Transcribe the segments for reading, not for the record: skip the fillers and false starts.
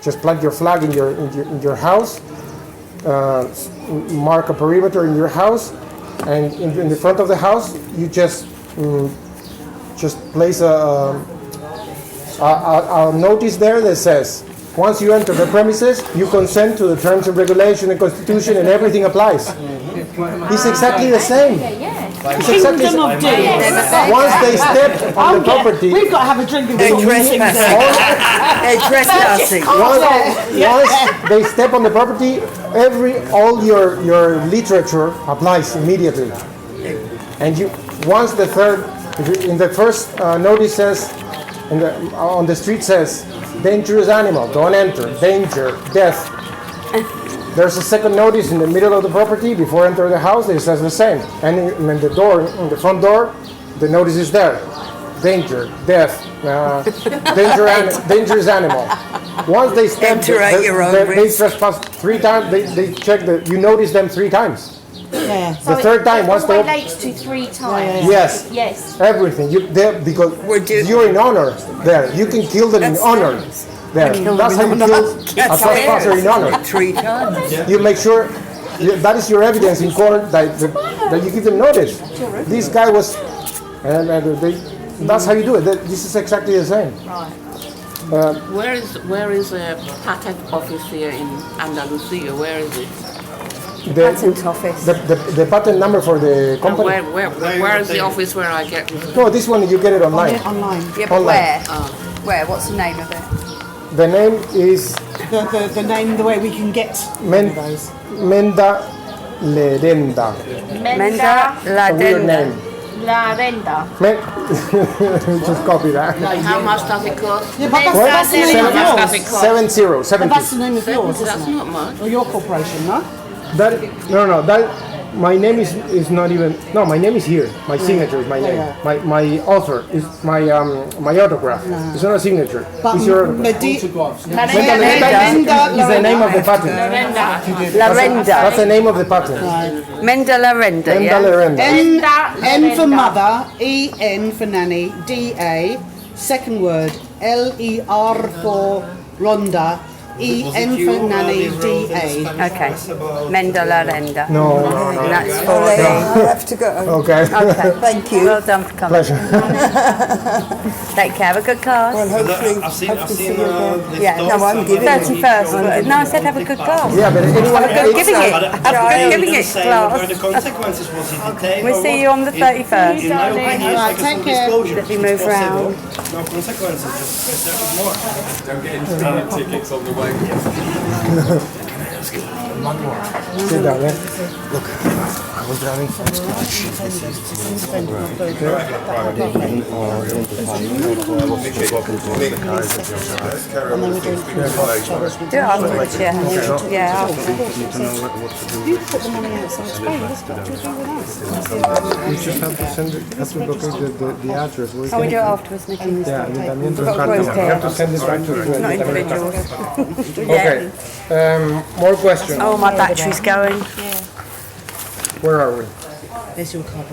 just plant your flag in your house, mark a perimeter in your house, and in the front of the house you just place a notice there that says, once you enter the premises, you consent to the terms and regulation and constitution, and everything applies. It's exactly the same. It's exactly the same. Once they step on the property, we've got to have a drink of They're trespassing. Once they step on the property, all your literature applies immediately. And once the first notice says, on the street says, dangerous animal, don't enter, danger, death. There's a second notice in the middle of the property before entering the house that says the same. And in the front door, the notice is there. Danger, death, dangerous animal. Once they step, they trespass 3 times. They check that you notice them 3 times. Yeah. The third time, once they relates to 3 times. Yes, everything. Because you're in honor there. You can kill them in honor there. That's how you kill a trespasser in honor. 3 times. You make sure that is your evidence in court that you give them notice. This guy was, that's how you do it. This is exactly the same. Right. Where is a patent office here in Andalusia? Where is it? Patent office. The patent number for the company. Where is the office where I get this? No, this one you get it online. Online. Yeah, but Online. where? What's the name of it? The name is The name, the way we can get those. Menda Lerenda. Menda La A weird Denda. name. La Renda. Just copy that. How much does it cost? Yeah, but What? that's the name of How much does yours. it cost? 70. That's the name of yours, That's isn't it? not much. Or your corporation, no? My name is not even. No, my name is here. My signature is my name. Yeah. My author is my autograph. It's not a signature. But It's your autograph. Menda Is the name of the patent. La Renda. That's the name of the patent. Menda La Renda, Menda yeah? Lerenda. N for mother, E-N for nanny, D-A, second word, L-E-R for Ronda, E-N for nanny, D-A. Okay. Menda La Renda. No. That's for I the... have to go. Okay. Okay. Thank you. Well done for coming. Pleasure. Take care. Have a good class. Well, hopefully, I've seen see you again. Yeah, No, I'm giving it. 31st. No, I said have a good class. Yeah, but anyone. Have a good giving it. But Have a good giving it Were the class. consequences was it detained? We'll see you on the 31st. In my opinion, Right, it's take some care. disclosure. Let me move It's possible. round. No consequences, just there's more. Don't get any speeding tickets on the way. Sit down, yeah. I was driving from scratch. Do it afterwards, yeah. Yeah, afterwards. You put the money outside Spain, what's got to do with us? You just have to send it. Have to locate the address. Where Can we do it afterwards, Nikki? Yeah, Ayuntamiento de Got Cártama. growth You here. have to send it back to the Not Ayuntamiento. individuals. Okay. More questions. Oh, my battery's going. Where are we? There's your card.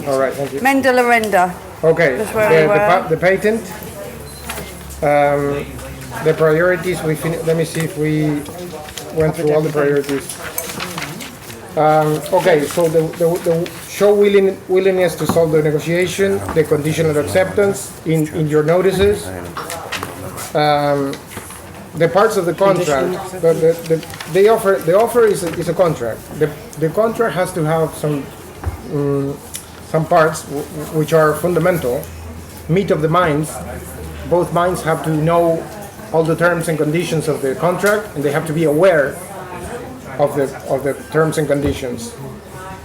All right, thank you. Menda La Renda. Okay. That's where we were. The patent. The priorities. Let me see if we went through all the priorities. Okay, so the show willingness to solve the negotiation, the conditional acceptance in your notices. The parts of the contract, the offer is a contract. The contract has to have some parts which are fundamental. Meet of the minds. Both minds have to know all the terms and conditions of the contract, and they have to be aware of the terms and conditions.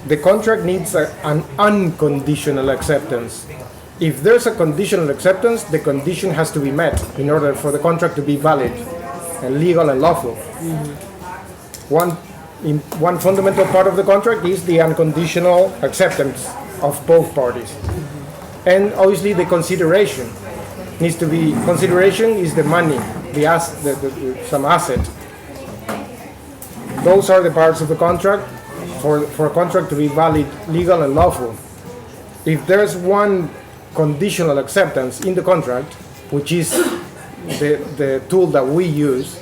The contract needs an unconditional acceptance. If there's a conditional acceptance, the condition has to be met in order for the contract to be valid and legal and lawful. One fundamental part of the contract is the unconditional acceptance of both parties. And obviously the consideration needs to be, consideration is the money, some asset. Those are the parts of the contract for a contract to be valid, legal and lawful. If there's one conditional acceptance in the contract, which is the tool that we use,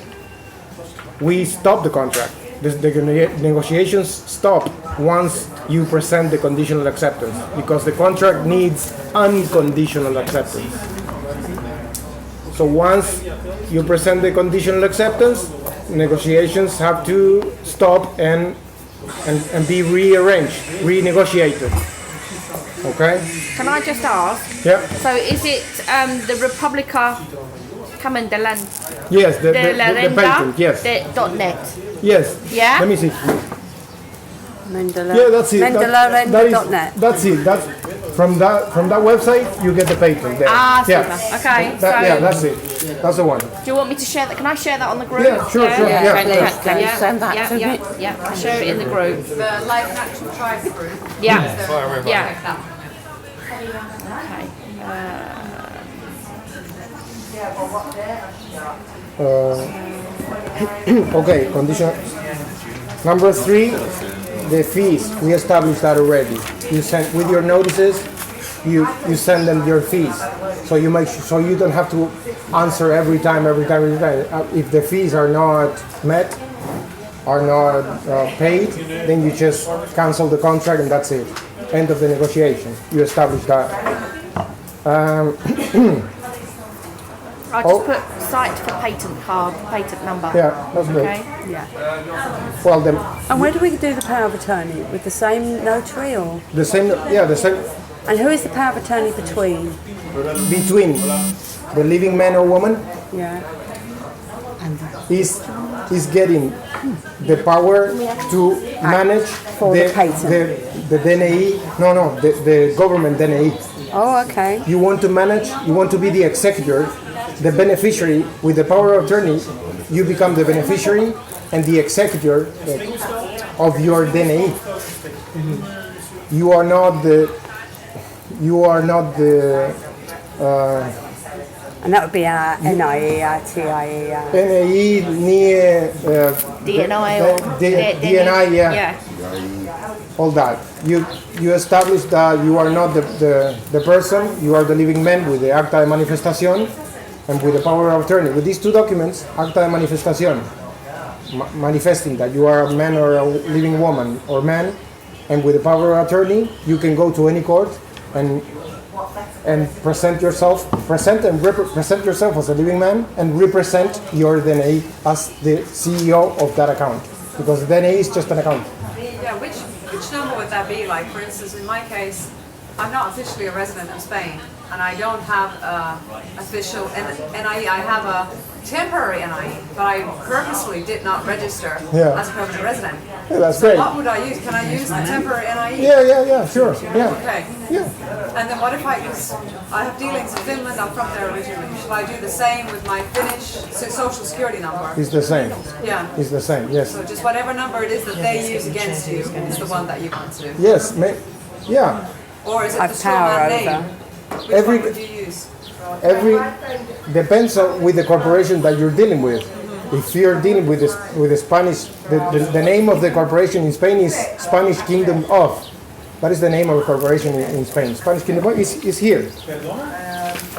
we stop the contract. The negotiations stop once you present the conditional acceptance, because the contract needs unconditional acceptance. So once you present the conditional acceptance, negotiations have to stop and be rearranged, renegotiated. Okay? Can I just ask? Yeah. So is it the Republica Camandaland Yes, the de la patent, Renta yes. .net? Yes. Yeah? Let me see. Mendela. Yeah, that's it. MendelaRenta.net. That's it. That's from that website you get the patent there. Ah, yeah. super. Okay, so Yeah, that's it. That's the one. do you want me to share that? Can I share that on the group? Yeah, sure, sure. Yeah. Can you send that yeah, to yeah, me? yeah. I'll share it in the group. The Life and Action Tribe group. Yeah. Fire Yeah. Okay. Okay, condition number 3, the fees. We established that already. You send with your notices, you send them your fees. So you you don't have to answer every time. If the fees are not met, are not paid, then you just cancel the contract and that's it. End of the negotiation. You establish that. I just put site for patent card, patent number. Yeah, that's good. Okay. Yeah. Well, then And where do we do the power of attorney? With the same notary or? the same. And who is the power of attorney between? Between the living man or woman Yeah. is getting the power to manage For the patent. the DNI. No, the government DNI. Oh, okay. You want to manage. You want to be the executor, the beneficiary with the power of attorney. You become the beneficiary and the executor of your DNI. You are not the. And that would be NIE, TIE. NAE, NIE, DNI or DNI, yeah. Yeah. All that. You establish that you are not the person, you are the living man with the acta de manifestación and with the power of attorney. With these two documents, acta de manifestación, manifesting that you are a man or a living woman or man, and with the power of attorney, you can go to any court and present yourself as a living man and represent your DNA as the CEO of that account, because the DNA is just an account. Yeah, which number would that be? Like, for instance, in my case, I'm not officially a resident of Spain, and I don't have an official NIE. I have a temporary NIE, but I purposefully did not register Yeah. as a permanent resident. Yeah, that's So great. what would I use? Can I use the temporary NIE? Yeah, sure, yeah. Okay. Yeah. And then what if I have dealings in Finland, I'm from there originally. Should I do the same with my Finnish social security number? It's the same. Yeah. It's the same, yes. So just whatever number it is that they use against you is the one that you want to. Yes, yeah. Or is it Have the straw power man name? over. Which Every- one would you use? Depends on with the corporation that you're dealing with. If you're dealing with the Spanish, the name of the corporation in Spain is Spanish Kingdom of. That is the name of the corporation in Spain. Spanish Kingdom of is here.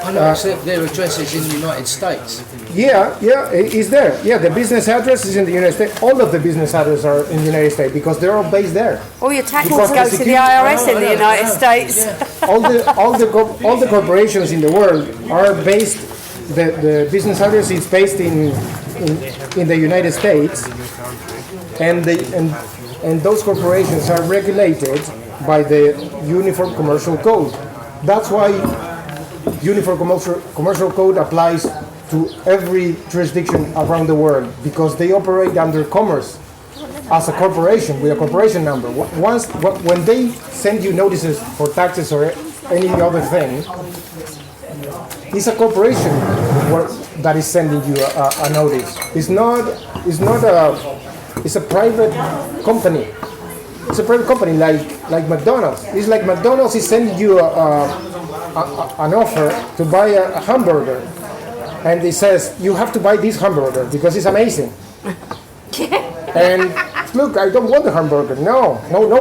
I know, except their address is in the United States. Yeah, it's there. Yeah, the business address is in the United States. All of the business addresses are in the United States because they're all based there. All your taxes Because go the to the IRS in the United States. All the corporations in the world are based. The business address is based in the United States, and those corporations are regulated by the Uniform Commercial Code. That's why Uniform Commercial Code applies to every jurisdiction around the world, because they operate under commerce as a corporation with a corporation number. When they send you notices for taxes or any other thing, it's a corporation that is sending you a notice. It's a private company. It's a private company like McDonald's. It's like McDonald's is sending you an offer to buy a hamburger, and it says you have to buy this hamburger because it's amazing. And look, I don't want the hamburger. No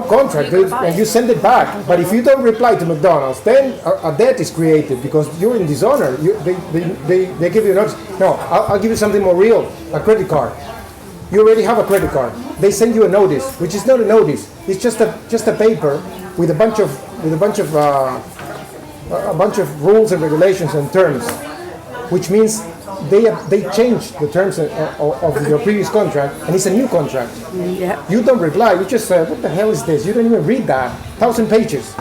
contract, and you send it back. But if you don't reply to McDonald's, then a debt is created because you're in dishonor. They give you a notice. No, I'll give you something more real, a credit card. You already have a credit card. They send you a notice, which is not a notice. It's just a paper with a bunch of rules and regulations and terms, which means they changed the terms of your previous contract, and it's a new contract. Yeah. You don't reply. You just say, "What the hell is this?" You don't even read that. 1,000 pages.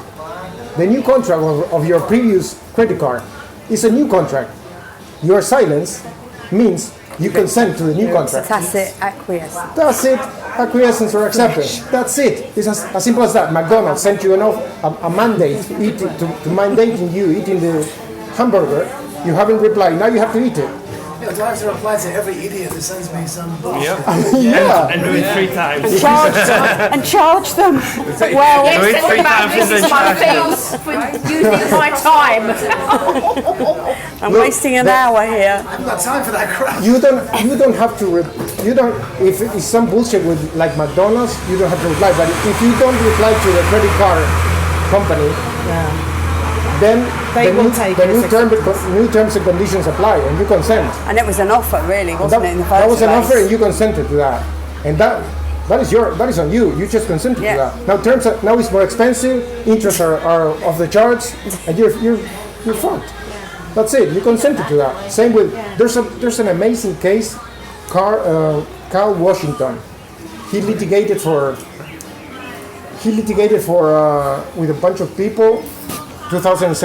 The new contract of your previous credit card is a new contract. Your silence means you consent to the new contract. Tacit acquiescence. That's it. Acquiescence or acceptance. That's it. It's as simple as that. McDonald's sent you a mandate to mandating you eating the hamburger. You haven't replied. Now you have to eat it. Yeah, do I have to reply to every idiot that sends me some bullshit? Yeah. And do it 3 times. And charge them. Well, Do it 3 times and then my charge them. fees for using my time. I'm wasting an hour here. I haven't got time for that crap. You don't have to. If it's some bullshit with like McDonald's, you don't have to reply. But if you don't reply to the credit card company, then They will take the it as new terms and conditions apply, and you consent. And it was an offer, really, wasn't it? In the first That was an place? offer, and you consented to that, and that is on you. You just consented to Yeah. that. Now it's more expensive. Interests are off the charts, and you're fucked. That's it. You consented to that. Same with there's an amazing case, Carl Washington. He litigated for with a bunch of people, 2007.